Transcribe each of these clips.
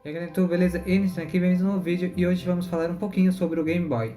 E aí galera, beleza? Enes aqui, bem-vindos no novo vídeo e hoje vamos falar um pouquinho sobre o Game Boy.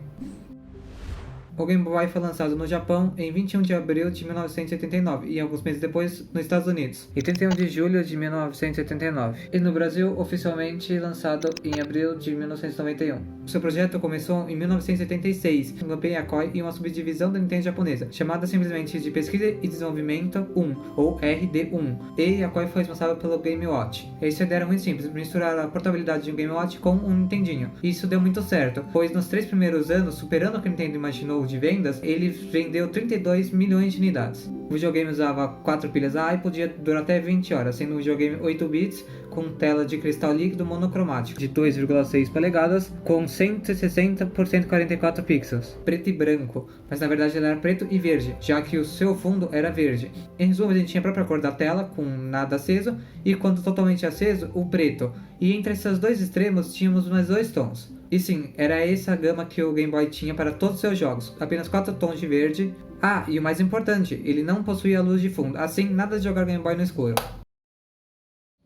O Game Boy foi lançado no Japão em 21 de abril de 1989 e alguns meses depois nos Estados Unidos, em 31 de julho de 1989. E no Brasil, oficialmente lançado em abril de 1991. O seu projeto começou em 1976, com a Yakoi e uma subdivisão da Nintendo japonesa, chamada simplesmente de Pesquisa e Desenvolvimento 1, ou RD1. E Yakoi foi responsável pelo Game Watch. E sua ideia era muito simples, misturar a portabilidade de um Game Watch com um Nintendinho. E isso deu muito certo, pois nos 3 primeiros anos, superando o que a Nintendo imaginou de vendas, ele vendeu 32 milhões de unidades. O videogame usava 4 pilhas A e podia durar até 20 horas, sendo um videogame 8 bits com tela de cristal líquido monocromático de 2,6 polegadas com 160 por 144 pixels, preto e branco, mas na verdade ele era preto e verde, já que o seu fundo era verde. Em resumo, ele tinha a própria cor da tela, com nada aceso, e quando totalmente aceso, o preto. E entre esses dois extremos tínhamos mais 2 tons. E sim, era essa a gama que o Game Boy tinha para todos os seus jogos, apenas 4 tons de verde. Ah, e o mais importante, ele não possuía luz de fundo, assim nada de jogar Game Boy no escuro.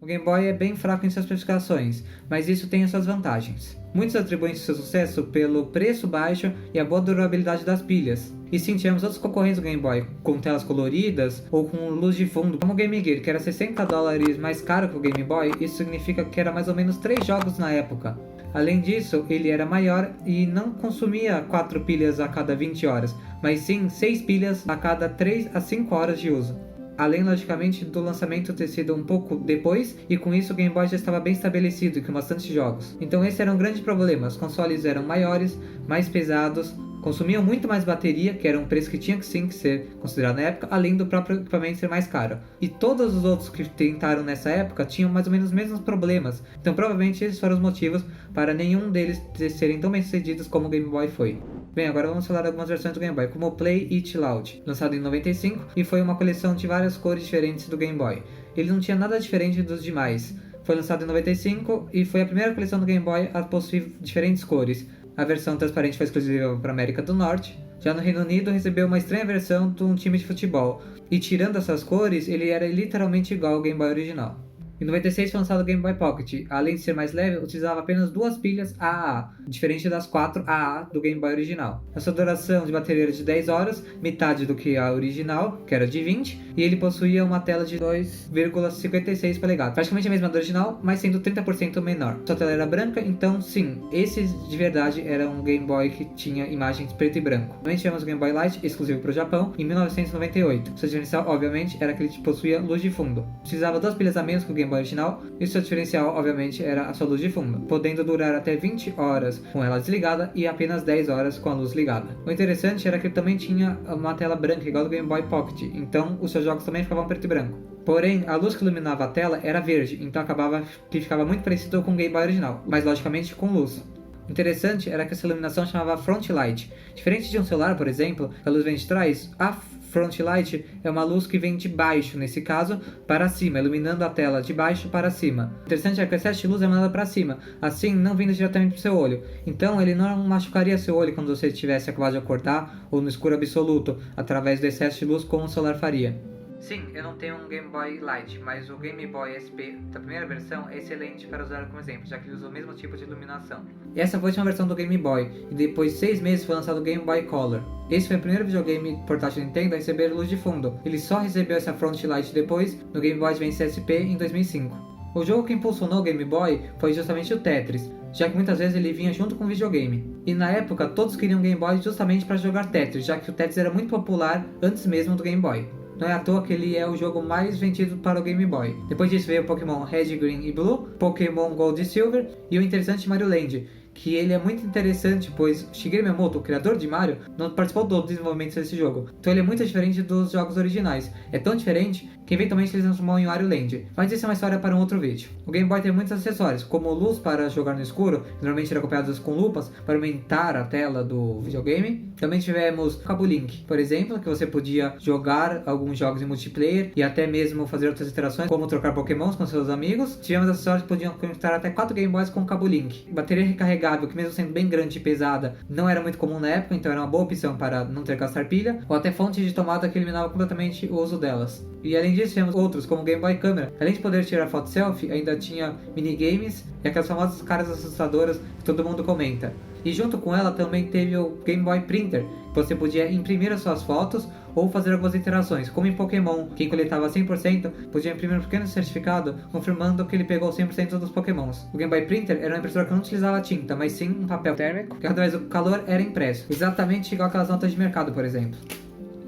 O Game Boy é bem fraco em suas especificações, mas isso tem as suas vantagens. Muitos atribuem seu sucesso pelo preço baixo e a boa durabilidade das pilhas. E sim, tivemos outros concorrentes do Game Boy, com telas coloridas ou com luz de fundo, como o Game Gear, que era $60 mais caro que o Game Boy. Isso significa que era mais ou menos 3 jogos na época. Além disso, ele era maior e não consumia 4 pilhas a cada 20 horas, mas sim 6 pilhas a cada 3 a 5 horas de uso. Além, logicamente, do lançamento ter sido um pouco depois, e com isso o Game Boy já estava bem estabelecido e com bastante jogos. Então esse era um grande problema, os consoles eram maiores, mais pesados, consumiam muito mais bateria, que era um preço que tinha que sim que ser considerado na época, além do próprio equipamento ser mais caro. E todos os outros que tentaram nessa época tinham mais ou menos os mesmos problemas, então provavelmente esses foram os motivos para nenhum deles serem tão bem sucedidos como o Game Boy foi. Bem, agora vamos falar de algumas versões do Game Boy, como o Play It Loud, lançado em 95 e foi uma coleção de várias cores diferentes do Game Boy. Ele não tinha nada diferente dos demais. Foi lançado em 95 e foi a primeira coleção do Game Boy a possuir diferentes cores. A versão transparente foi exclusiva para a América do Norte. Já no Reino Unido recebeu uma estranha versão de um time de futebol. E tirando essas cores, ele era literalmente igual ao Game Boy original. Em 96 foi lançado o Game Boy Pocket. Além de ser mais leve, utilizava apenas 2 pilhas AAA, diferente das 4 AA do Game Boy original. A sua duração de bateria era de 10 horas, metade do que a original, que era de 20, e ele possuía uma tela de 2,56 polegadas, praticamente a mesma do original, mas sendo 30% menor. Sua tela era branca, então sim, esse de verdade era um Game Boy que tinha imagens preto e branco. Também tivemos o Game Boy Light, exclusivo para o Japão, em 1998. Seu diferencial, obviamente, era que ele possuía luz de fundo. Utilizava 2 pilhas a menos que o Game Boy original, e seu diferencial, obviamente, era a sua luz de fundo, podendo durar até 20 horas com ela desligada e apenas 10 horas com a luz ligada. O interessante era que ele também tinha uma tela branca igual ao do Game Boy Pocket, então os seus jogos também ficavam preto e branco. Porém, a luz que iluminava a tela era verde, então acabava que ficava muito parecido com o Game Boy original, mas logicamente com luz. O interessante era que essa iluminação chamava Front Light. Diferente de um celular, por exemplo, que a luz vem de trás, a Front Light é uma luz que vem de baixo, nesse caso, para cima, iluminando a tela de baixo para cima. O interessante é que o excesso de luz é mandado para cima, assim não vindo diretamente para o seu olho. Então ele não machucaria seu olho quando você estivesse acabado de acordar ou no escuro absoluto, através do excesso de luz como o celular faria. Sim, eu não tenho um Game Boy Light, mas o Game Boy SP da primeira versão é excelente para usar como exemplo, já que ele usa o mesmo tipo de iluminação. E essa foi a última versão do Game Boy, e depois de 6 meses foi lançado o Game Boy Color. Esse foi o primeiro videogame portátil Nintendo a receber luz de fundo. Ele só recebeu essa Front Light depois, no Game Boy Advance SP em 2005. O jogo que impulsionou o Game Boy foi justamente o Tetris, já que muitas vezes ele vinha junto com o videogame. E na época todos queriam um Game Boy justamente para jogar Tetris, já que o Tetris era muito popular antes mesmo do Game Boy. Não é à toa que ele é o jogo mais vendido para o Game Boy. Depois disso veio Pokémon Red, Green e Blue, Pokémon Gold e Silver e o interessante Mario Land, que ele é muito interessante, pois Shigeru Miyamoto, o criador de Mario, não participou do desenvolvimento desse jogo. Então ele é muito diferente dos jogos originais. É tão diferente que eventualmente eles transformam em Wario Land. Mas isso é uma história para um outro vídeo. O Game Boy tem muitos acessórios, como luz para jogar no escuro, normalmente eram acompanhadas com lupas, para aumentar a tela do videogame. Também tivemos o Cabo Link, por exemplo, que você podia jogar alguns jogos em multiplayer e até mesmo fazer outras interações, como trocar pokémons com seus amigos. Tivemos acessórios que podiam conectar até 4 Game Boys com o Cabo Link. Bateria recarregável, que mesmo sendo bem grande e pesada, não era muito comum na época, então era uma boa opção para não ter que gastar pilha, ou até fonte de tomada que eliminava completamente o uso delas. E além disso, temos outros, como o Game Boy Camera. Além de poder tirar foto selfie, ainda tinha minigames e aquelas famosas caras assustadoras que todo mundo comenta. E junto com ela também teve o Game Boy Printer, que você podia imprimir as suas fotos ou fazer algumas interações, como em Pokémon, quem coletava 100% podia imprimir um pequeno certificado confirmando que ele pegou 100% dos Pokémons. O Game Boy Printer era uma impressora que não utilizava tinta, mas sim um papel térmico, que através do calor era impresso, exatamente igual aquelas notas de mercado, por exemplo.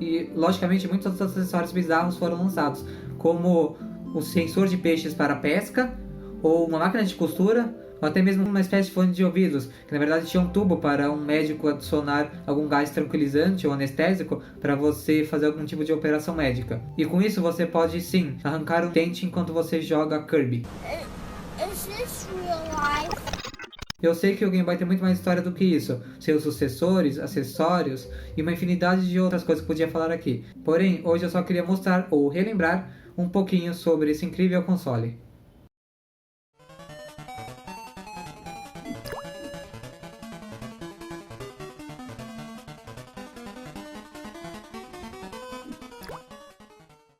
E, logicamente, muitos outros acessórios bizarros foram lançados, como o sensor de peixes para pesca, ou uma máquina de costura, ou até mesmo uma espécie de fone de ouvidos, que na verdade tinha um tubo para um médico adicionar algum gás tranquilizante ou anestésico para você fazer algum tipo de operação médica. E com isso você pode sim arrancar um dente enquanto você joga Kirby. Is this real life? Eu sei que o Game Boy tem muito mais história do que isso, seus sucessores, acessórios e uma infinidade de outras coisas que podia falar aqui. Porém, hoje eu só queria mostrar ou relembrar um pouquinho sobre esse incrível console.